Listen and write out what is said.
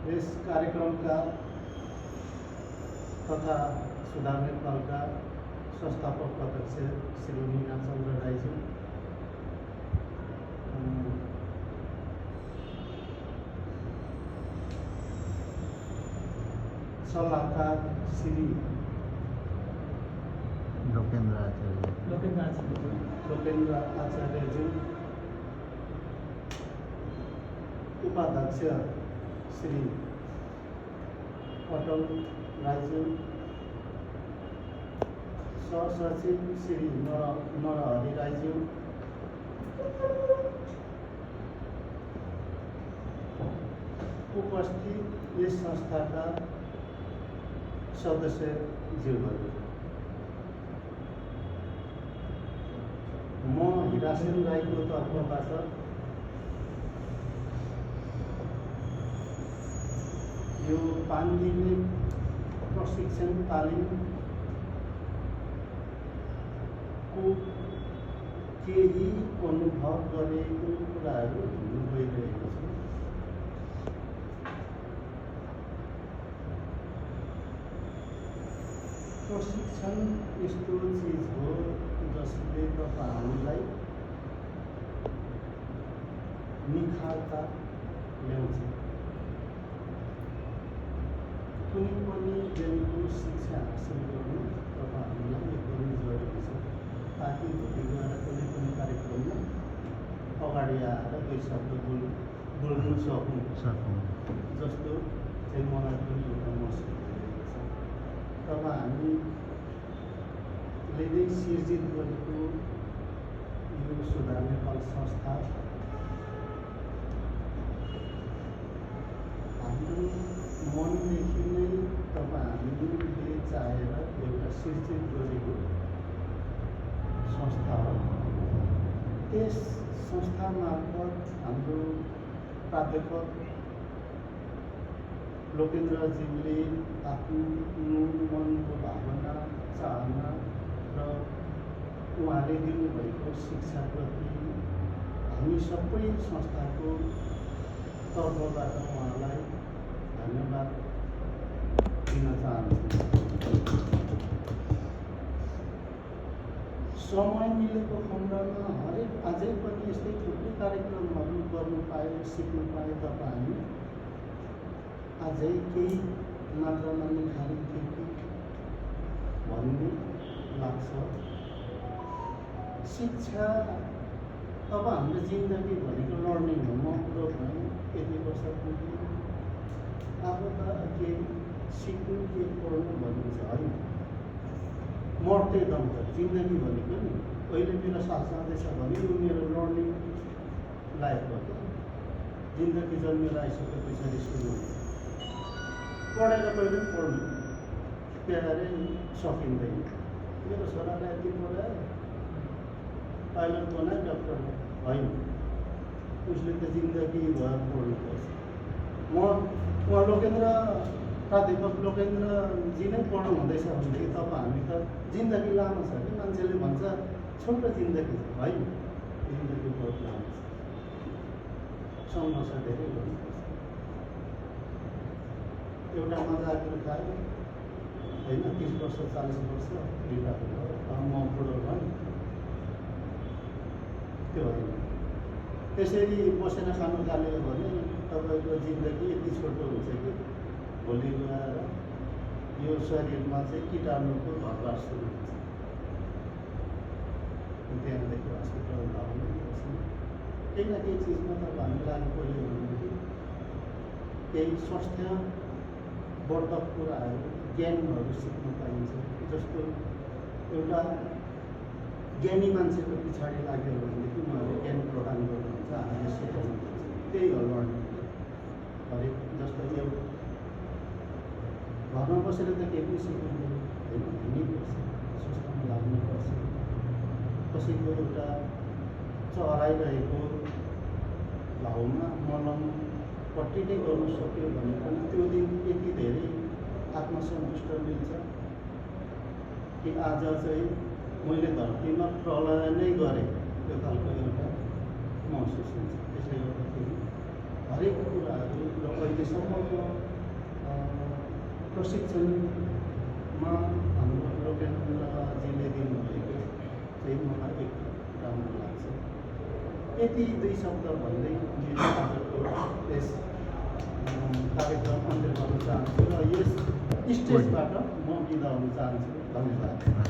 यस कार्यक्रमका तथा सुधार नेपालका संस्थापक अध्यक्ष श्री मीना चन्द्र राईज्यू, सल्लाहकार श्री लोकेन्द्र आचार्यज्यू, उपाध्यक्ष श्री अटल राईज्यू, सहसचिव श्री नरहरि राईज्यू, उपस्थित यस संस्थाका सदस्यज्यूहरू, म हिरासेन राईको तर्फबाट यो 5 दिने प्रशिक्षण तालिमको केही अनुभव गरेको कुराहरू भन्नु गइरहेको छु। प्रशिक्षण यस्तो चिज हो जसले तपाईहरूलाई निखारता ल्याउँछ। कुनै पनि व्यक्तिको शिक्षा हासिल गर्नु तपाईहरूलाई एकदमै जरुरी छ, ताकि भोलि गएर कुनै पनि कार्यक्रममा अगाडि आएर 2 शब्द बोल्नु सकौँ। जस्तो चाहिँ मलाई पनि एउटा महसुस भइरहेको छ। तब हामीले नै सिर्जित गरेको यो सुधार नेपाल संस्था हाम्रो मनदेखि नै हामीले चाहेर एउटा सिर्जित गरेको संस्था हो। त्यस संस्था मार्फत हाम्रो प्राध्यापक लोकेन्द्रज्यूले आफ्नो मनको भावना, चाहना र उहाँले दिनुभएको शिक्षाप्रति हामी सबै संस्थाको तर्फबाट उहाँलाई धन्यवाद दिन चाहन्छु। समय मिलेको खण्डमा हरेक अझै पनि यस्तै थुप्रै कार्यक्रमहरू गर्नु पाए, सिक्नु पाए तपाईँ अझै केही मात्रामा निखारिन्थ्यो कि भन्ने लाग्छ। शिक्षा अब हाम्रो जिन्दगी भनेको लर्निङ हो। म कुरो भएँ यति वर्ष पुग्यो, अब त के सिक्नु के पढ्नु भनिन्छ होइन, मर्दै दम त जिन्दगी भनेको नि। अहिले मेरो साथ जाँदैछ भने यो मेरो लर्निङ लाइफ हो। जिन्दगी जन्मेर आइसके पछाडि सुरु हुन्छ। पढेर कहिले पनि पढ्नु त्यहाँनिर सकिँदैन। मेरो छोरालाई यति पढायो, पाइलट बनायो, डक्टर होइन, उसले त जिन्दगी भएर पढ्नुपर्छ। म प्राध्यापक लोकेन्द्रजी नै पढ्नु हुँदैछ भनेदेखि हामी त जिन्दगी लामो छ कि। मान्छेले भन्छ छोटो जिन्दगी छ, होइन, जिन्दगी बहुत लामो छ, सङ्घर्ष धेरै गर्नुपर्छ। एउटा मजाको खायो होइन, 30 वर्ष 40 वर्ष रिटायर भयो, म बुढो भएँ, त्यो होइन। त्यसरी बसेर खानु थाल्यो भने तपाईँको जिन्दगी यति छोटो हुन्छ कि भोलि गएर यो शरीरमा चाहिँ कीटाणुको घरबार सुरु हुन्छ। त्यहाँदेखि हस्पिटल लाउनु केही न केही चिजमा त हामी लागि पऱ्यो भनेदेखि केही स्वास्थ्यवर्धक कुराहरू, ज्ञानहरू सिक्न पाइन्छ। जस्तो एउटा ज्ञानी मान्छेको पछाडि लाग्यो भनेदेखि उहाँले ज्ञान प्रदान गर्नुहुन्छ, हामीले सिकाउनुहुन्छ। त्यही हो लर्निङ। हरेक जस्तो यो घरमा बसेर त केही पनि सिक्दैन होइन, हिँड्नुपर्छ, संस्थामा लाग्नुपर्छ। कसैको एउटा चराइरहेको घाउमा मलम पट्टि नै गर्नु सक्यो भने पनि त्यो दिन यति धेरै आत्मसन्तुष्ट मिल्छ कि आज चाहिँ मैले धरतीमा प्रलय नै गरेँ, त्यो खालको एउटा महसुस हुन्छ। त्यसले गर्दाखेरि हरेक कुराहरू र अहिलेसम्मको प्रशिक्षणमा हाम्रो लोकेन्द्रजीले दिनुभएको चाहिँ मलाई एकदम राम्रो लाग्छ। यति दुई शब्द भन्दै मेरो आजको यस कार्यक्रम अन्त्य गर्न चाहन्छु र यस स्टेजबाट म बिदा हुन चाहन्छु। धन्यवाद।